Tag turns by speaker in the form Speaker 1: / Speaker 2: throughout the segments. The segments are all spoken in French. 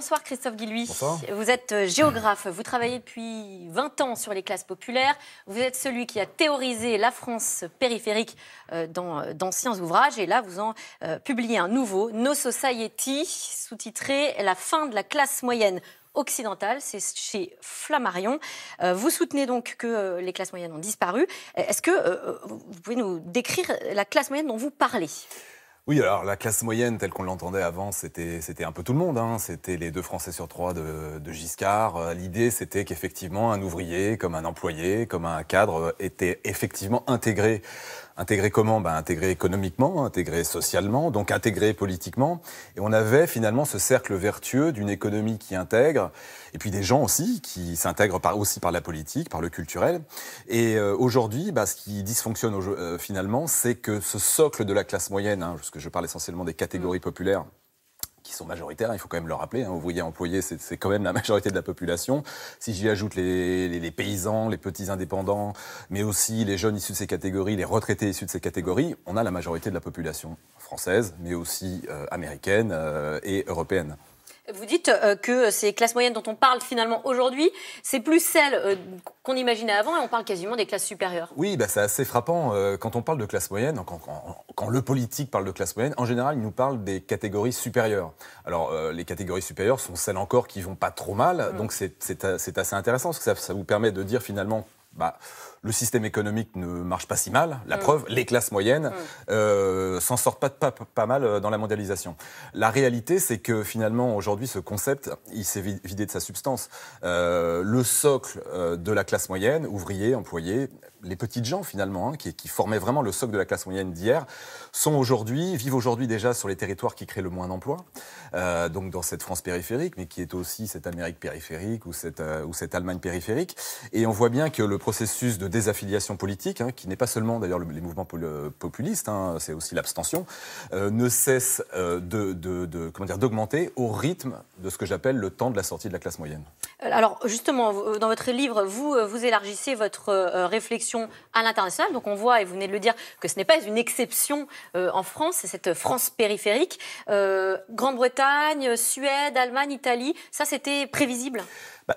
Speaker 1: Bonsoir Christophe Guilluy.
Speaker 2: Bonsoir.
Speaker 1: Vous êtes géographe, vous travaillez depuis 20 ans sur les classes populaires. Vous êtes celui qui a théorisé la France périphérique dans d'anciens ouvrages. Et là, vous en publiez un nouveau, No Society, sous-titré « La fin de la classe moyenne occidentale ». C'est chez Flammarion. Vous soutenez donc que les classes moyennes ont disparu. Est-ce que vous pouvez nous décrire la classe moyenne dont vous parlez ?
Speaker 2: Oui, alors la classe moyenne, telle qu'on l'entendait avant, c'était un peu tout le monde. Hein. C'était les 2 Français sur 3 de Giscard. L'idée, c'était qu'effectivement, un ouvrier, comme un employé, comme un cadre, était effectivement intégré. Intégré comment ? Intégré économiquement, intégré socialement, donc intégré politiquement. Et on avait finalement ce cercle vertueux d'une économie qui intègre, et puis des gens aussi qui s'intègrent aussi par la politique, par le culturel. Et aujourd'hui, ce qui dysfonctionne finalement, c'est que ce socle de la classe moyenne, parce que je parle essentiellement des catégories populaires, qui sont majoritaires, il faut quand même le rappeler, ouvriers, employés, c'est quand même la majorité de la population. Si j'y ajoute les paysans, les petits indépendants, mais aussi les jeunes issus de ces catégories, les retraités issus de ces catégories, on a la majorité de la population française, mais aussi américaine et européenne.
Speaker 1: Vous dites que ces classes moyennes dont on parle finalement aujourd'hui, c'est plus celles qu'on imaginait avant et on parle quasiment des classes supérieures.
Speaker 2: Oui, c'est assez frappant. Quand on parle de classe moyenne, quand le politique parle de classe moyenne, en général, il nous parle des catégories supérieures. Alors, les catégories supérieures sont celles encore qui vont pas trop mal, donc c'est assez intéressant parce que ça vous permet de dire finalement... le système économique ne marche pas si mal. La preuve, les classes moyennes s'en sortent pas mal dans la mondialisation. La réalité, c'est que finalement, aujourd'hui, ce concept, il s'est vidé de sa substance. Le socle de la classe moyenne, ouvriers, employés, les petites gens finalement, qui formaient vraiment le socle de la classe moyenne d'hier, vivent aujourd'hui déjà sur les territoires qui créent le moins d'emplois, donc dans cette France périphérique, mais qui est aussi cette Amérique périphérique ou cette Allemagne périphérique. Et on voit bien que le processus de désaffiliation politique, qui n'est pas seulement d'ailleurs les mouvements populistes, c'est aussi l'abstention, ne cesse d'augmenter au rythme de ce que j'appelle le temps de la sortie de la classe moyenne.
Speaker 1: Alors justement, dans votre livre, vous élargissez votre réflexion à l'international. Donc on voit, et vous venez de le dire, que ce n'est pas une exception en France, c'est cette France périphérique. Grande-Bretagne, Suède, Allemagne, Italie, ça c'était prévisible ?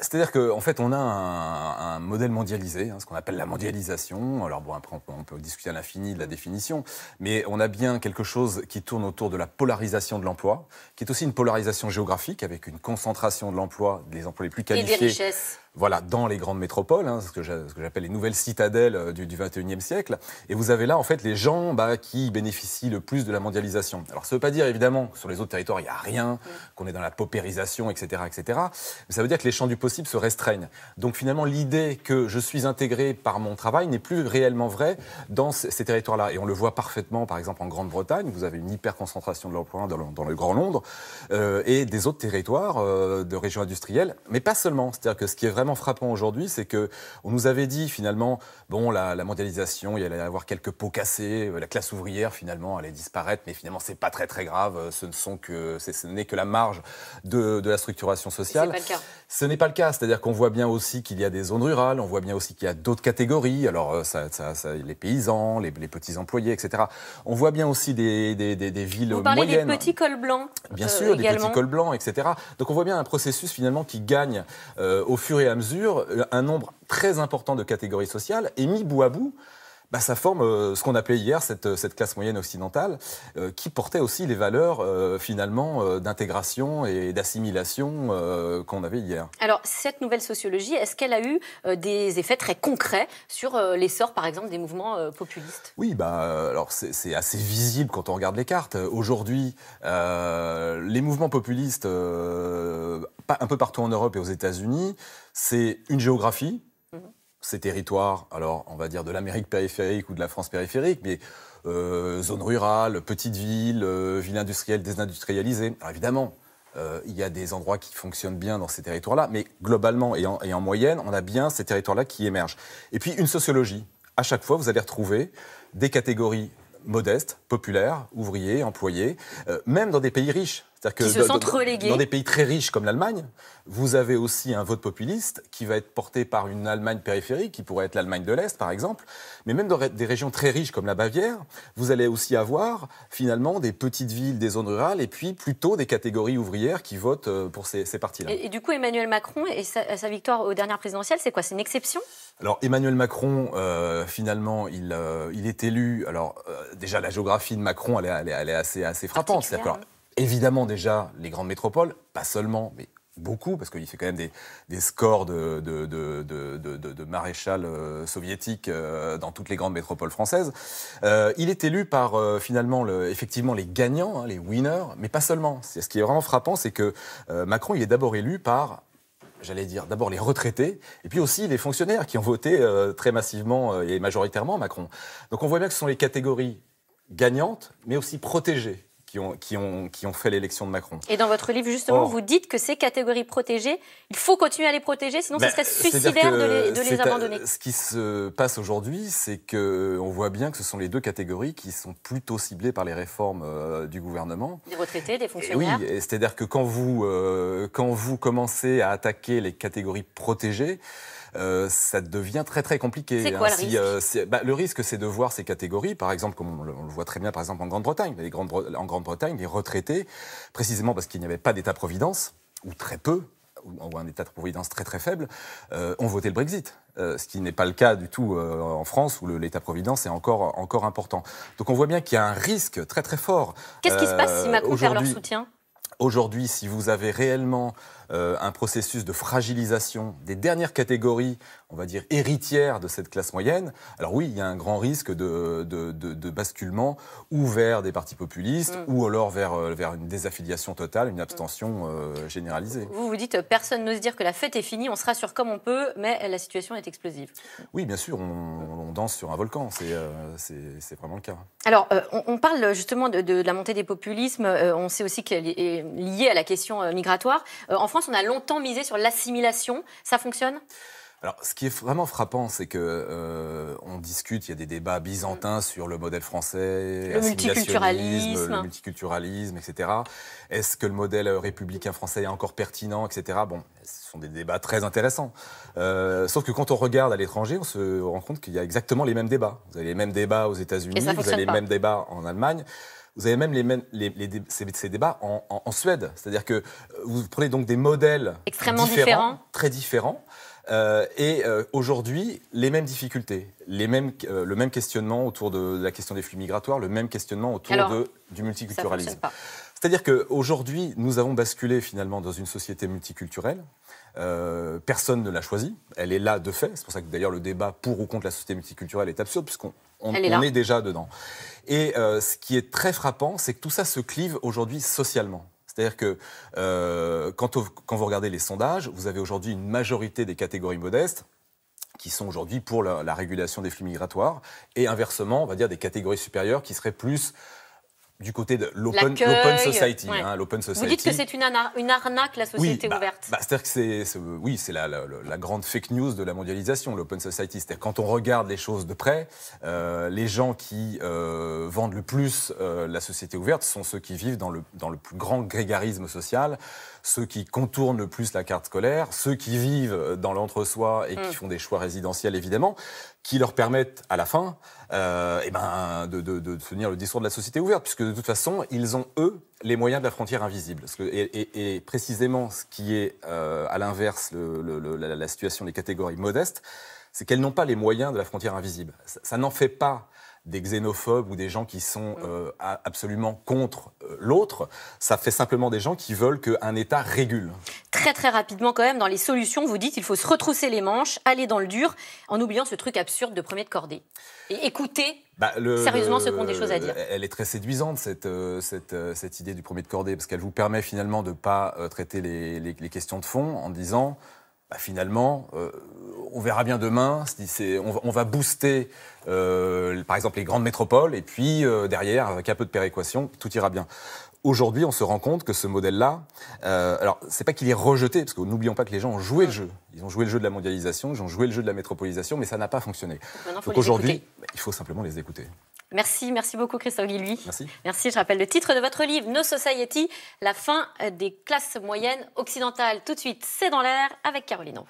Speaker 2: C'est-à-dire qu'en fait, on a un modèle mondialisé, ce qu'on appelle la mondialisation. Alors après, on peut discuter à l'infini de la définition, mais on a bien quelque chose qui tourne autour de la polarisation de l'emploi, qui est aussi une polarisation géographique, avec une concentration de l'emploi, des emplois les plus qualifiés.
Speaker 1: Et des richesses.
Speaker 2: Voilà, dans les grandes métropoles, ce que j'appelle les nouvelles citadelles du XXIe siècle. Et vous avez là, en fait, les gens qui bénéficient le plus de la mondialisation. Alors, ça ne veut pas dire, évidemment, que sur les autres territoires, il n'y a rien, qu'on est dans la paupérisation, etc., etc. Mais ça veut dire que les champs du possible se restreignent. Donc, finalement, l'idée que je suis intégré par mon travail n'est plus réellement vraie dans ces territoires-là. Et on le voit parfaitement, par exemple, en Grande-Bretagne. Vous avez une hyper-concentration de l'emploi dans le Grand Londres et des autres territoires de régions industrielles. Mais pas seulement. C'est-à-dire que ce qui est vraiment frappant aujourd'hui, c'est qu'on nous avait dit finalement, la mondialisation, il allait y avoir quelques pots cassés, la classe ouvrière finalement allait disparaître, mais finalement c'est pas très très grave, ce n'est que la marge de la structuration sociale.
Speaker 1: C'est pas le cas.
Speaker 2: Ce n'est pas le cas, c'est-à-dire qu'on voit bien aussi qu'il y a des zones rurales, on voit bien aussi qu'il y a d'autres catégories, alors les paysans, les petits employés, etc. On voit bien aussi des villes moyennes.
Speaker 1: Vous parlez des petits cols blancs.
Speaker 2: Bien sûr, des petits cols blancs, etc. Donc on voit bien un processus finalement qui gagne au fur et à mesure un nombre très important de catégories sociales, et mis bout à bout, ça forme ce qu'on appelait hier cette classe moyenne occidentale, qui portait aussi les valeurs finalement d'intégration et d'assimilation qu'on avait hier.
Speaker 1: Alors cette nouvelle sociologie, est-ce qu'elle a eu des effets très concrets sur l'essor par exemple des mouvements populistes ?
Speaker 2: Oui, alors c'est assez visible quand on regarde les cartes. Aujourd'hui, les mouvements populistes un peu partout en Europe et aux États-Unis, c'est une géographie. Ces territoires, alors on va dire de l'Amérique périphérique ou de la France périphérique, mais zones rurales, petites villes, villes industrielles désindustrialisées. Alors évidemment, il y a des endroits qui fonctionnent bien dans ces territoires-là, mais globalement et en moyenne, on a bien ces territoires-là qui émergent. Et puis une sociologie. À chaque fois, vous allez retrouver des catégories modestes, populaires, ouvriers, employés, même dans des pays riches.
Speaker 1: Qui se sentent relégués.
Speaker 2: Dans des pays très riches comme l'Allemagne, vous avez aussi un vote populiste qui va être porté par une Allemagne périphérique, qui pourrait être l'Allemagne de l'Est, par exemple. Mais même dans des régions très riches comme la Bavière, vous allez aussi avoir finalement des petites villes, des zones rurales, et puis plutôt des catégories ouvrières qui votent pour ces partis-là.
Speaker 1: Et du coup, Emmanuel Macron et sa victoire aux dernières présidentielles, c'est quoi? C'est une exception?
Speaker 2: Alors Emmanuel Macron, finalement, il est élu. Alors déjà, la géographie de Macron, elle est assez frappante. C'est-à-dire que, évidemment, déjà, les grandes métropoles, pas seulement, mais beaucoup, parce qu'il fait quand même des scores de maréchal soviétique dans toutes les grandes métropoles françaises. Il est élu par, finalement, effectivement, les gagnants, hein, les winners, mais pas seulement. Ce qui est vraiment frappant, c'est que Macron, il est d'abord élu par, j'allais dire, d'abord les retraités, et puis aussi les fonctionnaires qui ont voté très massivement et majoritairement Macron. Donc on voit bien que ce sont les catégories gagnantes, mais aussi protégées, qui ont fait l'élection de Macron.
Speaker 1: Et dans votre livre, justement, vous dites que ces catégories protégées, il faut continuer à les protéger, sinon ce serait suicidaire de les abandonner.
Speaker 2: Ce qui se passe aujourd'hui, c'est qu'on voit bien que ce sont les deux catégories qui sont plutôt ciblées par les réformes du gouvernement.
Speaker 1: Des retraités, des fonctionnaires.
Speaker 2: Et oui, c'est-à-dire que quand vous commencez à attaquer les catégories protégées, ça devient très très compliqué.
Speaker 1: C'est quoi le risque?
Speaker 2: Le risque, c'est de voir ces catégories, par exemple, comme on le voit très bien par exemple en Grande-Bretagne. En Grande-Bretagne, les retraités, précisément parce qu'il n'y avait pas d'État-providence, ou très peu, ou un État-providence très très faible, ont voté le Brexit. Ce qui n'est pas le cas du tout en France, où l'État-providence est encore important. Donc on voit bien qu'il y a un risque très très fort.
Speaker 1: Qu'est-ce qui se passe si Macron perd leur soutien ?
Speaker 2: Aujourd'hui, si vous avez réellement un processus de fragilisation des dernières catégories, on va dire héritières de cette classe moyenne, alors oui, il y a un grand risque de basculement ou vers des partis populistes ou alors vers une désaffiliation totale, une abstention généralisée.
Speaker 1: Vous dites personne n'ose dire que la fête est finie, on se rassure comme on peut, mais la situation est explosive.
Speaker 2: Oui, bien sûr, on danse sur un volcan, c'est vraiment le cas.
Speaker 1: Alors, on parle justement de la montée des populismes, on sait aussi qu'elle est liée à la question migratoire. En France, on a longtemps misé sur l'assimilation, ça fonctionne ?
Speaker 2: Alors, ce qui est vraiment frappant, c'est que on discute, il y a des débats byzantins sur le modèle français,
Speaker 1: le
Speaker 2: multiculturalisme, etc. Est-ce que le modèle républicain français est encore pertinent, etc. Bon, ce sont des débats très intéressants. Sauf que quand on regarde à l'étranger, on se rend compte qu'il y a exactement les mêmes débats. Vous avez les mêmes débats aux États-Unis, vous avez les mêmes débats en Allemagne. Vous avez même ces débats en Suède. C'est-à-dire que vous prenez donc des modèles
Speaker 1: extrêmement différents,
Speaker 2: très différents, et aujourd'hui, les mêmes difficultés, le même questionnement autour de la question des flux migratoires, le même questionnement autour du multiculturalisme. C'est-à-dire qu'aujourd'hui, nous avons basculé finalement dans une société multiculturelle. Personne ne l'a choisi, elle est là de fait. C'est pour ça que d'ailleurs le débat pour ou contre la société multiculturelle est absurde, puisqu'on est déjà dedans. Et ce qui est très frappant, c'est que tout ça se clive aujourd'hui socialement. C'est-à-dire que quand vous regardez les sondages, vous avez aujourd'hui une majorité des catégories modestes qui sont aujourd'hui pour la régulation des flux migratoires, et inversement, on va dire des catégories supérieures qui seraient plus du côté de l'open society.
Speaker 1: Ouais.
Speaker 2: L'open society.
Speaker 1: Vous dites que c'est une arnaque, la société ouverte.
Speaker 2: C'est-à-dire que c'est la grande fake news de la mondialisation, l'open society. C'est-à-dire quand on regarde les choses de près, les gens qui vendent le plus la société ouverte sont ceux qui vivent dans le plus grand grégarisme social, ceux qui contournent le plus la carte scolaire, ceux qui vivent dans l'entre-soi et qui font des choix résidentiels, évidemment, qui leur permettent, à la fin, de tenir le discours de la société ouverte, puisque de toute façon, ils ont, eux, les moyens de la frontière invisible. Et précisément, ce qui est, à l'inverse, la situation des catégories modestes, c'est qu'elles n'ont pas les moyens de la frontière invisible. Ça n'en fait pas des xénophobes ou des gens qui sont absolument contre l'autre. Ça fait simplement des gens qui veulent qu'un État régule.
Speaker 1: Très très rapidement quand même, dans les solutions, vous dites qu'il faut se retrousser les manches, aller dans le dur, en oubliant ce truc absurde de premier de cordée. Et écouter sérieusement ceux qui ont des choses à dire.
Speaker 2: Elle est très séduisante, cette idée du premier de cordée, parce qu'elle vous permet finalement de ne pas traiter les questions de fond en disant... finalement, on verra bien demain, on va booster par exemple les grandes métropoles et puis derrière, avec un peu de péréquation, tout ira bien. Aujourd'hui, on se rend compte que ce modèle-là, alors c'est pas qu'il est rejeté, parce que n'oublions pas que les gens ont joué le jeu. Ils ont joué le jeu de la mondialisation, ils ont joué le jeu de la métropolisation, mais ça n'a pas fonctionné. Donc aujourd'hui, il faut simplement les écouter.
Speaker 1: Merci beaucoup Christophe Guilluy.
Speaker 2: Merci.
Speaker 1: Merci, je rappelle le titre de votre livre, No Society, la fin des classes moyennes occidentales. Tout de suite, c'est dans l'air avec Caroline Roux.